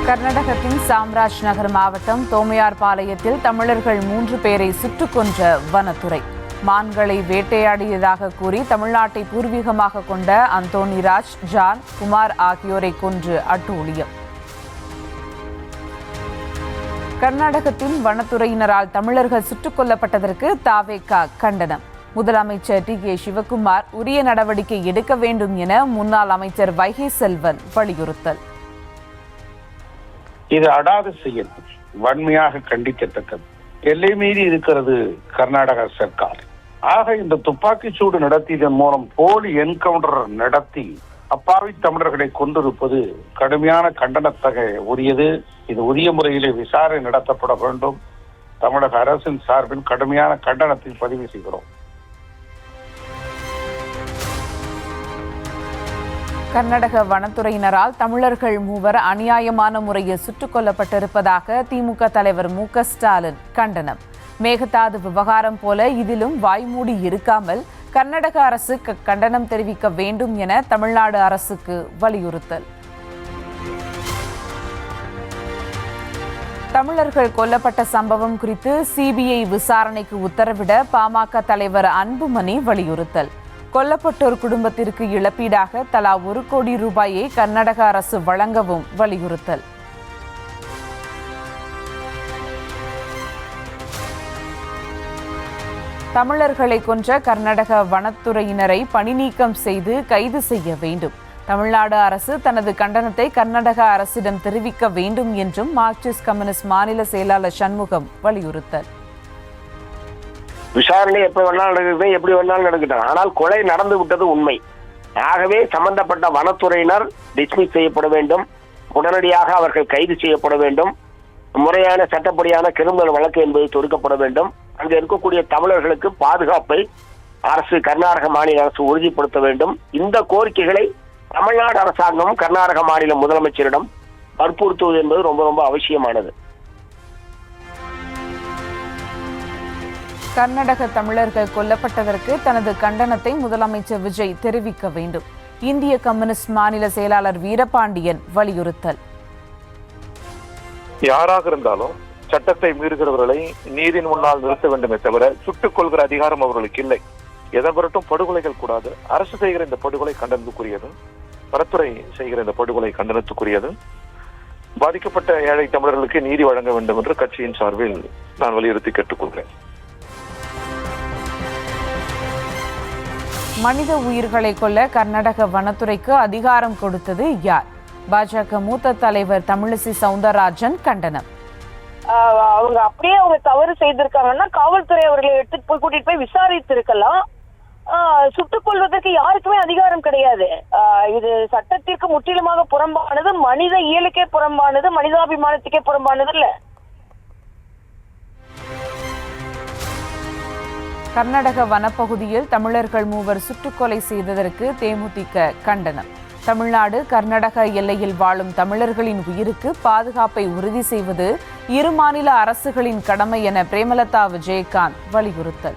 கர்நாடகத்தின் சாம்ராஜ் நகர் மாவட்டம் தோமையார்பாளையத்தில் தமிழர்கள் 3 பேரை சுட்டுக் கொன்ற வனத்துறை. மான்களை வேட்டையாடியதாக கூறி தமிழ்நாட்டை பூர்வீகமாக கொண்ட அந்தோணிராஜ், ஜான், குமார் ஆகியோரை கொன்று அட்டூழியம். கர்நாடகத்தின் வனத்துறையினரால் தமிழர்கள் சுட்டுக் கொல்லப்பட்டதற்கு தாவேகா கண்டனம். முதலமைச்சர் டி.கே. சிவக்குமார் உரிய நடவடிக்கை எடுக்க வேண்டும் என முன்னாள் அமைச்சர் வைகை செல்வன் வலியுறுத்தல். இது அடாத செயல், வன்மையாக கண்டிக்கத்தக்கது. எல்லை மீறி இருக்கிறது கர்நாடக சர்க்கார். ஆக இந்த துப்பாக்கி சூடு நடத்தியதன் மூலம் போலி என்கவுண்டர் நடத்தி அப்பாவி தமிழர்களை கொண்டிருப்பது கடுமையான கண்டனத்தக உரியது. இது உரிய முறையிலே விசாரணை நடத்தப்பட வேண்டும். தமிழக அரசின் சார்பில் கடுமையான கண்டனத்தை பதிவு செய்கிறோம். கர்நாடக வனத்துறையினரால் தமிழர்கள் 3 அநியாயமான முறையில் சுட்டுக் கொல்லப்பட்டிருப்பதாக திமுக தலைவர் மு.க. ஸ்டாலின் கண்டனம். மேகதாது விவகாரம் போல இதிலும் வாய்மூடி இருக்காமல் கர்நாடக அரசு கண்டனம் தெரிவிக்க வேண்டும் என தமிழ்நாடு அரசுக்கு வலியுறுத்தல். தமிழர்கள் கொல்லப்பட்ட சம்பவம் குறித்து சிபிஐ விசாரணைக்கு உத்தரவிட பாமக தலைவர் அன்புமணி வலியுறுத்தல். கொல்லப்பட்டோர் குடும்பத்திற்கு இழப்பீடாக தலா 1 கோடி ரூபாயை கர்நாடக அரசு வழங்கவும் வலியுறுத்தல். தமிழர்களை கொன்ற கர்நாடக வனத்துறையினரை பணி நீக்கம் செய்து கைது செய்ய வேண்டும். தமிழ்நாடு அரசு தனது கண்டனத்தை கர்நாடக அரசிடம் தெரிவிக்க வேண்டும் என்றும் மார்க்சிஸ்ட் கம்யூனிஸ்ட் மாநில செயலாளர் சண்முகம் வலியுறுத்தல். விசாரணை எப்ப வேணாலும் நடக்குது, எப்படி வேணாலும் நடக்கட்டும். ஆனால் கொலை நடந்து விட்டது உண்மை. ஆகவே சம்பந்தப்பட்ட வனத்துறையினர் டிஸ்மிஸ் செய்யப்பட வேண்டும். உடனடியாக அவர்கள் கைது செய்யப்பட வேண்டும். முறையான சட்டப்படியான கிரிமினல் வழக்கு என்பது தொடுக்கப்பட வேண்டும். அங்கு இருக்கக்கூடிய தமிழர்களுக்கு பாதுகாப்பை கர்நாடக மாநில அரசு உறுதிப்படுத்த வேண்டும். இந்த கோரிக்கைகளை தமிழ்நாடு அரசாங்கம் கர்நாடக மாநில முதலமைச்சரிடம் வற்புறுத்துவது என்பது ரொம்ப ரொம்ப அவசியமானது. கர்நாடக தமிழர்கள் கொல்லப்பட்டதற்கு தனது கண்டனத்தை முதலமைச்சர் விஜய் தெரிவிக்க வேண்டும். இந்திய கம்யூனிஸ்ட் மாநில செயலாளர் வீரபாண்டியன் வலியுறுத்தல். யாராக இருந்தாலும் சட்டத்தை மீறுகிறவர்களை நீதியின் முன்னால் நிறுத்த வேண்டுமே தவிர சுட்டுக் கொள்கிற அதிகாரம் அவர்களுக்கு இல்லை. எதவரட்டும் படுகொலைகள் கூடாது. அரசு செய்கிற இந்த படுகொலை கண்டனத்துக்குரியது. வனத்துறை செய்கிற இந்த படுகொலை கண்டனத்துக்குரியது. பாதிக்கப்பட்ட ஏழை தமிழர்களுக்கு நீதி வழங்க வேண்டும் என்று கட்சியின் சார்பில் நான் வலியுறுத்தி கேட்டுக்கொள்கிறேன். மனித உயிர்களை கொல்ல கர்நாடக வனத்துறைக்கு அதிகாரம் கொடுத்தது யார்? பாஜக மூத்த தலைவர் தமிழிசை சவுந்தரராஜன் கண்டனம். அவங்க அப்படியே தவறு செய்திருக்காங்கன்னா காவல்துறை அவர்களை எடுத்துட்டு போய் கூட்டிட்டு போய் விசாரித்து இருக்கலாம். சுட்டுக் கொள்வதற்கு யாருக்குமே அதிகாரம் கிடையாது. இது சட்டத்திற்கு முற்றிலுமாக புறம்பானது, மனித இயலுக்கே புறம்பானது, மனிதாபிமானத்துக்கே புறம்பானது இல்ல. கர்நாடக வனப்பகுதியில் தமிழர்கள் 3 சுட்டுக்கொலை செய்ததற்கு தேமுதிக கண்டனம். தமிழ்நாடு கர்நாடக எல்லையில் வாழும் தமிழர்களின் உயிருக்கு பாதுகாப்பை உறுதி செய்வது இரு மாநில அரசுகளின் கடமை என பிரேமலதா விஜயகாந்த் வலியுறுத்தல்.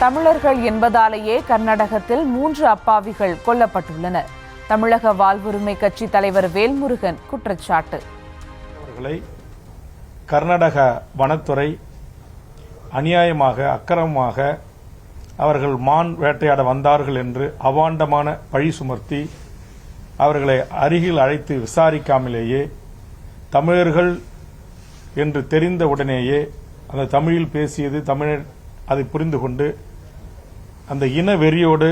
தமிழர்கள் என்பதாலேயே கர்நாடகத்தில் 3 அப்பாவிகள் கொல்லப்பட்டுள்ளனர். தமிழக வாழ்வுரிமை கட்சி தலைவர் வேல்முருகன் குற்றச்சாட்டு. கர்நாடக வனத்துறை அநியாயமாக அக்கிரமமாக அவர்கள் மான் வேட்டையாட வந்தார்கள் என்று அவாண்டமான பழி சுமர்த்தி அவர்களை அருகில் அழைத்து விசாரிக்காமலேயே தமிழர்கள் என்று தெரிந்தவுடனேயே அந்த தமிழில் பேசியது தமிழர் அதை புரிந்து கொண்டு அந்த இன வெறியோடு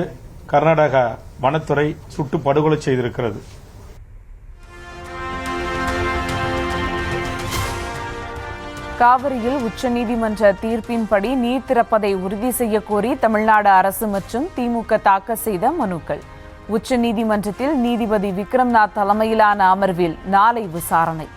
கர்நாடக வனத்துறை சுட்டு படுகொலை செய்திருக்கிறது. காவிரியில் உச்சநீதிமன்ற தீர்ப்பின்படி நீர் திறப்பதை உறுதி செய்ய கோரி தமிழ்நாடு அரசு மற்றும் திமுக தாக்கல் செய்த மனுக்கள். உச்சநீதிமன்றத்தில் நீதிபதி விக்ரம்நாத் தலைமையிலான அமர்வில் நாளை விசாரணை.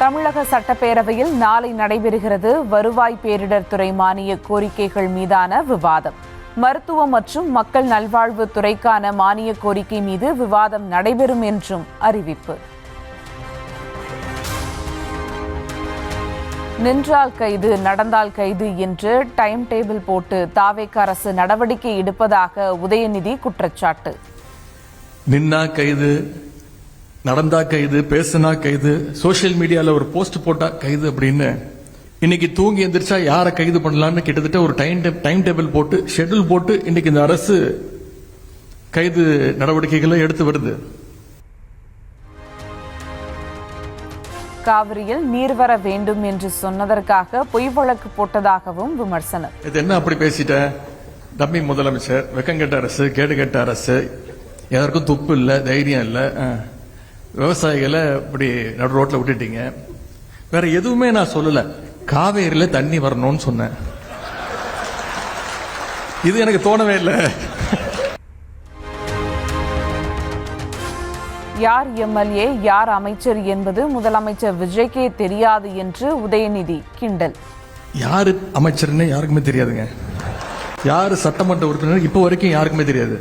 தமிழக சட்டப்பேரவையில் நாளை நடைபெறுகிறது வருவாய் பேரிடர் துறை மானிய கோரிக்கைகள் மீதான விவாதம். மருத்துவ மற்றும் மக்கள் நல்வாழ்வு துறைக்கான மானிய கோரிக்கை மீது விவாதம் நடைபெறும் என்றும் அறிவிப்பு. நின்றால் கைது நடந்தால் கைது என்று டைம் டேபிள் போட்டு தாவேக அரசு நடவடிக்கை எடுப்பதாக உதயநிதி குற்றச்சாட்டு. நின்னா கைது, நடந்தா கைது, பேசுனா கைது, சோசியல் மீடியால ஒரு போஸ்ட் போட்டா கைது அப்படின்னு இன்னைக்கு தூங்கி எந்திரிச்சா யாரை கைது பண்ணலாம்னு கிட்டத்தட்ட ஒரு டைம் டேபிள் போட்டு ஷெட்யூல் போட்டு இன்னைக்கு இந்த அரசு கைது நடவடிக்கைகளை எடுத்து வருது. காவிரியில் நீர் வர வேண்டும் என்று சொன்னதற்காக பொய் வழக்கு போட்டதாகவும் விமர்சனம். இது என்ன அப்படி பேசிட்ட? டம்மி முதலமைச்சர், வெக்கங்கெட்ட அரசு, கேடுகெட்ட அரசு, எதற்கும் துப்பு இல்ல, தைரியம் இல்ல, விவசாயிகளை இப்படி நடு ரோட்ல விட்டுட்டீங்க. வேற எதுவுமே நான் சொல்லல, காவேரியில தண்ணி வரணும்னு சொன்னேன். இது எனக்கு தோணவே இல்லை. யார் எம்எல்ஏ யார் அமைச்சர் என்பது முதலமைச்சர் விஜய்க்கே தெரியாது என்று உதயநிதி கிண்டல். யாரு அமைச்சர்னு யாருக்குமே தெரியாதுங்க. யாரு சட்டமன்ற உறுப்பினர் இப்ப வரைக்கும் யாருக்குமே தெரியாது.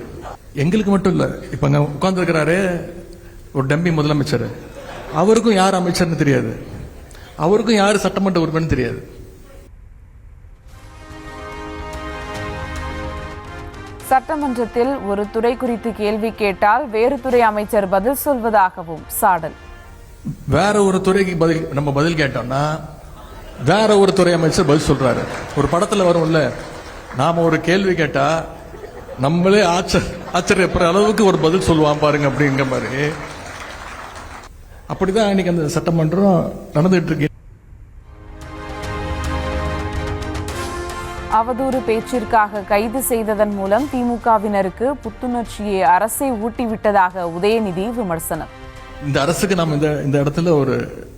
எங்களுக்கு மட்டும் இல்ல, இப்ப அங்க உட்கார்ந்து இருக்கிறாரு ஒரு டம்பி முதலமைச்சர், அவருக்கும் யார் அமைச்சர்னு தெரியாது, அவருக்கும் யாரு சட்டமன்ற உறுப்பினர் தெரியாது. சட்டமன்றத்தில் ஒரு துறை குறித்து கேள்வி கேட்டால் வேறு துறை அமைச்சர் பதில் சொல்வதாகவும் சாடல். வேற ஒரு துறைக்கு நம்ம பதில் கேட்டோம்னா வேற ஒரு துறை அமைச்சர் பதில் சொல்றாரு. ஒரு படத்துல வரும்ல, நாம ஒரு கேள்வி கேட்டா நம்மளே ஆச்சரியப்படுற அளவுக்கு ஒரு பதில் சொல்லுவான் பாருங்க அப்படிங்கிற மாதிரி. அப்படிதான் இன்னைக்கு அந்த சட்டமன்றம் நடந்துட்டு இருக்கு. அவதூறு பேச்சிற்காக கைது செய்ததன் மூலம் திமுகவினருக்கு புத்துணர்ச்சியை அரசை ஊட்டிவிட்டதாக உதயநிதி விமர்சனம். இந்த அரசுக்கு நாம் இந்த இடத்துல ஒரு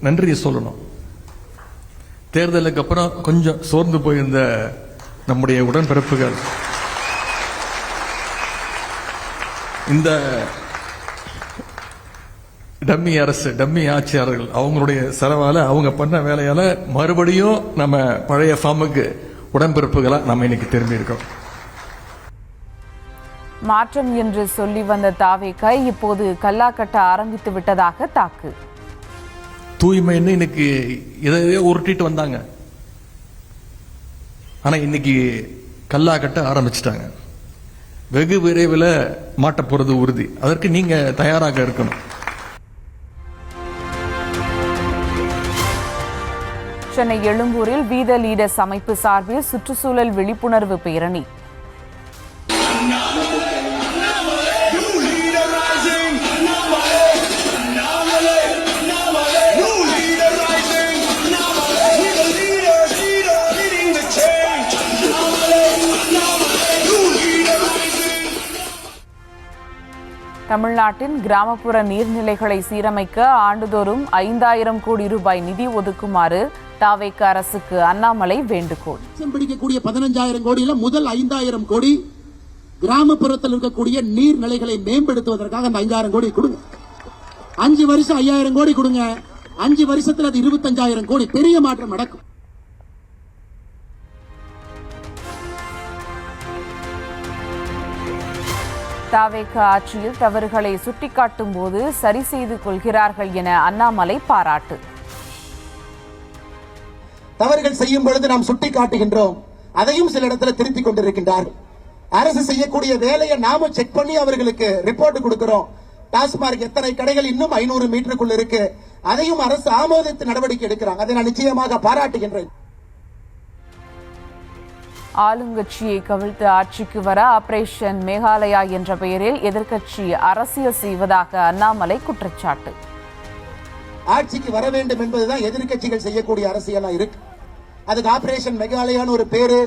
நன்றியை சொல்லணும். தேர்தலுக்கு அப்புறம் கொஞ்சம் சோர்ந்து போயிருந்த நம்முடைய உடன்பிறப்புகள் இந்த டம்மி அரசு, டம்மி ஆட்சியாளர்கள் அவங்களுடைய செலவால, அவங்க பண்ண வேலையால மறுபடியும் நம்ம பழைய ஃபார்முக்கு உடன்பிறப்புகளா நம்ம இன்னைக்கு திரும்பி இருக்கோம். மாற்றம் என்று சொல்லி வந்த தாவேக இப்போது கல்லா கட்ட ஆரம்பித்து விட்டதாக தாக்கு. தூய்மைன்னு இன்னைக்கு இதையே உருட்டிட்டு வந்தாங்க, ஆனா இன்னைக்கு கல்லா கட்ட ஆரம்பிச்சிட்டாங்க. வெகு விரைவில் மாட்ட போறது உறுதி. அதற்கு நீங்க தயாராக இருக்கணும். சென்னை எழும்பூரில் வி த லீடர்ஸ் அமைப்பு சார்பில் சுற்றுச்சூழல் விழிப்புணர்வு பேரணி. தமிழ்நாட்டின் கிராமப்புற நீர்நிலைகளை சீரமைக்க ஆண்டுதோறும் 5000 கோடி ரூபாய் நிதி ஒதுக்குமாறு தாவேக அரசுக்கு அண்ணாமலை வேண்டுகோள். பிடிக்கக்கூடிய 15000 கோடியில முதல் 5000 கோடி கிராமப்புறத்தில் இருக்கக்கூடிய நீர்நிலைகளை மேம்படுத்துவதற்காக அந்த 5000 கோடி கொடுங்க. 5 வருஷம் 5000 கோடி கொடுங்க. 5 வருஷத்துல அது 25000 கோடி. பெரிய மாற்றம் நடக்கும். தாவேக ஆட்சியில் தவறுகளை சுட்டிக்காட்டும் போது சரி செய்து கொள்கிறார்கள் என அண்ணாமலை பாராட்டு. தவறுகள் செய்யும் பொழுது நாம் சுட்டி காட்டுகின்றோம், அதையும் சில இடத்துல திருத்திக் கொண்டிருக்கின்றார்கள். அரசு செய்யக்கூடிய வேலையை நாம செக் பண்ணி அவர்களுக்கு ரிப்போர்ட் கொடுக்கிறோம். டாஸ்மார்க் எத்தனை கடைகள் இன்னும் 500 மீட்டருக்குள் இருக்கு, அதையும் அரசு ஆமோதித்து நடவடிக்கை எடுக்கிறாங்க. அதை நான் நிச்சயமாக பாராட்டுகின்றேன். ஆளுங்கட்சியை கவிழ்த்து ஆட்சிக்கு வர ஆபரேஷன் மேகாலயா என்ற பெயரில் எதிர்க்கட்சி அரசியல் செய்வதாக அண்ணாமலை குற்றச்சாட்டு. ஆட்சிக்கு வர வேண்டும் என்பதுதான் எதிர்க்கட்சிகள் செய்யக்கூடிய அரசியலா இருக்கு. அதுக்கு ஆபரேஷன் மேகாலயான்னு ஒரு பேரு.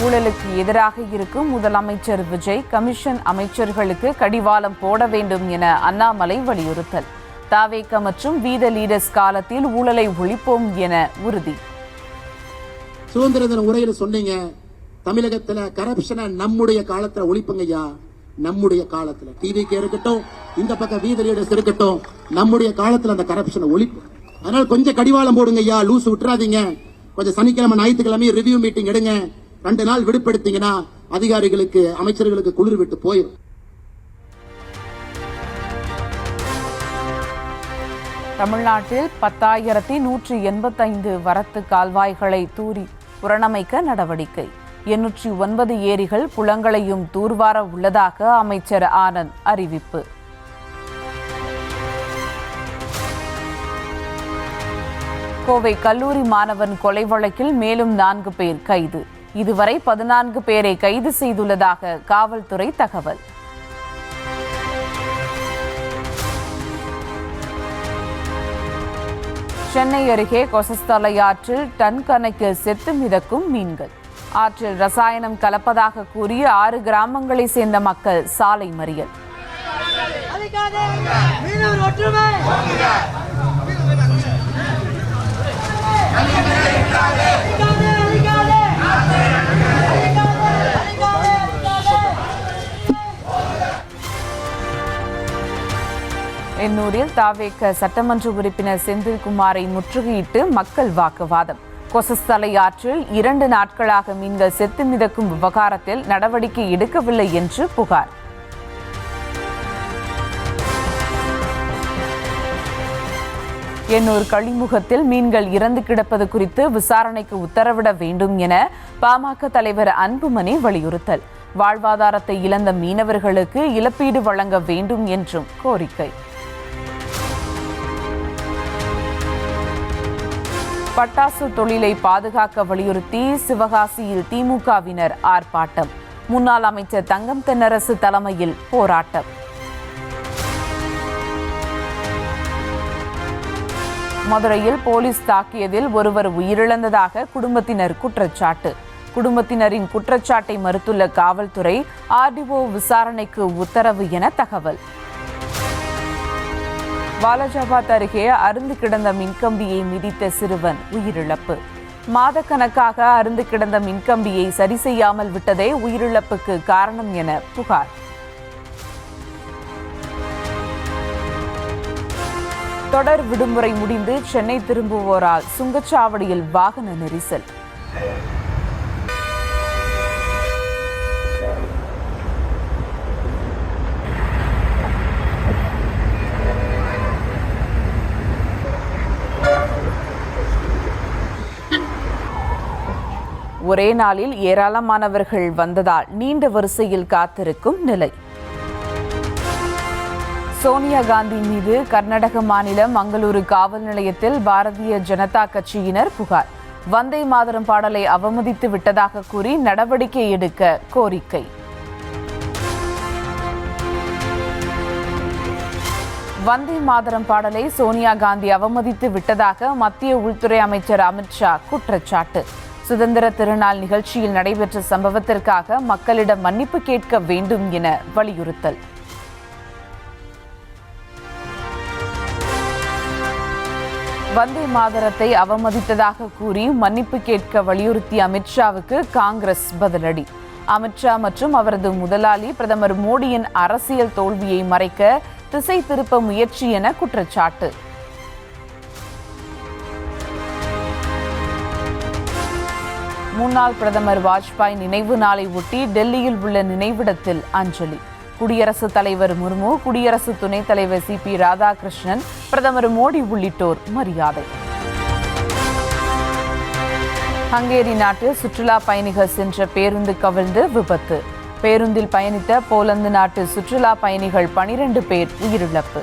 ஊழலுக்கு எதிராக இருக்கும் முதலமைச்சர் விஜய் கமிஷன் அமைச்சர்களுக்கு கடிவாளம் போட வேண்டும் என அண்ணாமலை வலியுறுத்தல். தாவேக மற்றும் வி த லீடர்ஸ் காலத்தில் ஊழலை ஒழிப்போம் என உறுதி. சுதந்திர தின உரையில சொன்னீங்க, தமிழகத்துல கரப்ஷனை நம்முடைய காலத்துல ஒழிப்புங்கய்யா. நம்முடைய காலத்துல டிவிக்கு இருக்கட்டும், இந்த பக்கம் வி த லீடர்ஸ் இருக்கட்டும், நம்முடைய காலத்துல அந்த கரப்ஷனை ஒழிப்பு. அதனால கொஞ்சம் கடிவாளம் போடுங்க ஐயா, லூஸ் விட்டுறாதீங்க. கொஞ்சம் சனிக்கிழமை ஞாயிற்றுக்கிழமை ரிவ்யூ மீட்டிங் எடுங்க. 2 நாள் விடுபடுத்தீங்கன்னா அதிகாரிகளுக்கு அமைச்சர்களுக்கு குளிர் விட்டு போயிடும். தமிழ்நாட்டில் 10,185 வரத்து கால்வாய்களை தூரி புறணமைக்க நடவடிக்கை. 809 ஏரிகள் குளங்களையும் தூர்வார உள்ளதாக அமைச்சர் ஆனந்த் அறிவிப்பு. கோவை கல்லூரி மாணவன் கொலை வழக்கில் மேலும் 4 பேர் கைது. இதுவரை 14 பேரை கைது செய்துள்ளதாக காவல்துறை தகவல். சென்னை அருகே கொசஸ்தலை ஆற்றில் டன் கணக்கில் செத்து மிதக்கும் மீன்கள். ஆற்றில் ரசாயனம் கலப்பதாக கூறி 6 கிராமங்களை சேர்ந்த மக்கள் சாலை மறியல். எண்ணூரில் தாவேக சட்டமன்ற உறுப்பினர் செந்தில்குமாரை முற்றுகையிட்டு மக்கள் வாக்குவாதம். கொசஸ்தலை ஆற்றில் 2 நாட்களாக மீன்கள் செத்து மிதக்கும் விவகாரத்தில் நடவடிக்கை எடுக்கவில்லை என்று புகார். எண்ணூர் கழிமுகத்தில் மீன்கள் இறந்து கிடப்பது குறித்து விசாரணைக்கு உத்தரவிட வேண்டும் என பாமக தலைவர் அன்புமணி வலியுறுத்தல். வாழ்வாதாரத்தை இழந்த மீனவர்களுக்கு இழப்பீடு வழங்க வேண்டும் என்றும் கோரிக்கை. பட்டாசு தொழிலை பாதுகாக்க வலியுறுத்தி சிவகாசியில் திமுகவினர் ஆர்ப்பாட்டம். முன்னாள் அமைச்சர் தங்கம் தென்னரசு தலைமையில் போராட்டம். மதுரையில் போலீஸ் தாக்கியதில் ஒருவர் உயிரிழந்ததாக குடும்பத்தினர் குற்றச்சாட்டு. குடும்பத்தினரின் குற்றச்சாட்டை மறுத்துள்ள காவல்துறை ஆர்டிஓ விசாரணைக்கு உத்தரவு என தகவல். வாலாஜாபாத் அருகே அறுந்து கிடந்த மின்கம்பியை மிதித்த சிறுவன் உயிரிழப்பு. மாதக்கணக்காக அறுந்து கிடந்த மின்கம்பியை சரி செய்யாமல் விட்டதே உயிரிழப்புக்கு காரணம் என புகார். தொடர் விடுமுறை முடிந்து சென்னை திரும்புவோரால் சுங்கச்சாவடியில் வாகன நெரிசல். ஒரே நாளில் ஏராளமானவர்கள் வந்ததால் நீண்ட வரிசையில் காத்திருக்கும் நிலை. சோனியா காந்தி மீது கர்நாடக மாநிலம் மங்களூரு காவல் நிலையத்தில் பாரதிய ஜனதா கட்சியினர் புகார். வந்தே மாதரம் பாடலை அவமதித்து விட்டதாக கூறி நடவடிக்கை எடுக்க கோரிக்கை. வந்தே மாதரம் பாடலை சோனியா காந்தி அவமதித்து விட்டதாக மத்திய உள்துறை அமைச்சர் அமித்ஷா குற்றச்சாட்டு. சுதந்திர திருநாள் நிகழ்ச்சியில் நடைபெற்ற சம்பவத்திற்காக மக்களிடம் மன்னிப்பு கேட்க வேண்டும் என வலியுறுத்தல். வந்தே மாதரத்தை அவமதித்ததாக கூறி மன்னிப்பு கேட்க வலியுறுத்திய அமித்ஷாவுக்கு காங்கிரஸ் பதிலடி. அமித்ஷா மற்றும் அவரது முதலாளி பிரதமர் மோடியின் அரசியல் தோல்வியை மறைக்க திசை திருப்ப முயற்சி என குற்றச்சாட்டு. முன்னாள் பிரதமர் வாஜ்பாய் நினைவு நாளை ஒட்டி டெல்லியில் உள்ள நினைவிடத்தில் அஞ்சலி. குடியரசுத் தலைவர் முர்மு, குடியரசு துணைத் தலைவர் CP ராதாகிருஷ்ணன், பிரதமர் மோடி உள்ளிட்டோர் மரியாதை. ஹங்கேரி நாட்டில் சுற்றுலா பயணிகள் சென்ற பேருந்து கவிழ்ந்து விபத்து. பேருந்தில் பயணித்த போலந்து நாட்டு சுற்றுலா பயணிகள் 12 பேர் உயிரிழப்பு.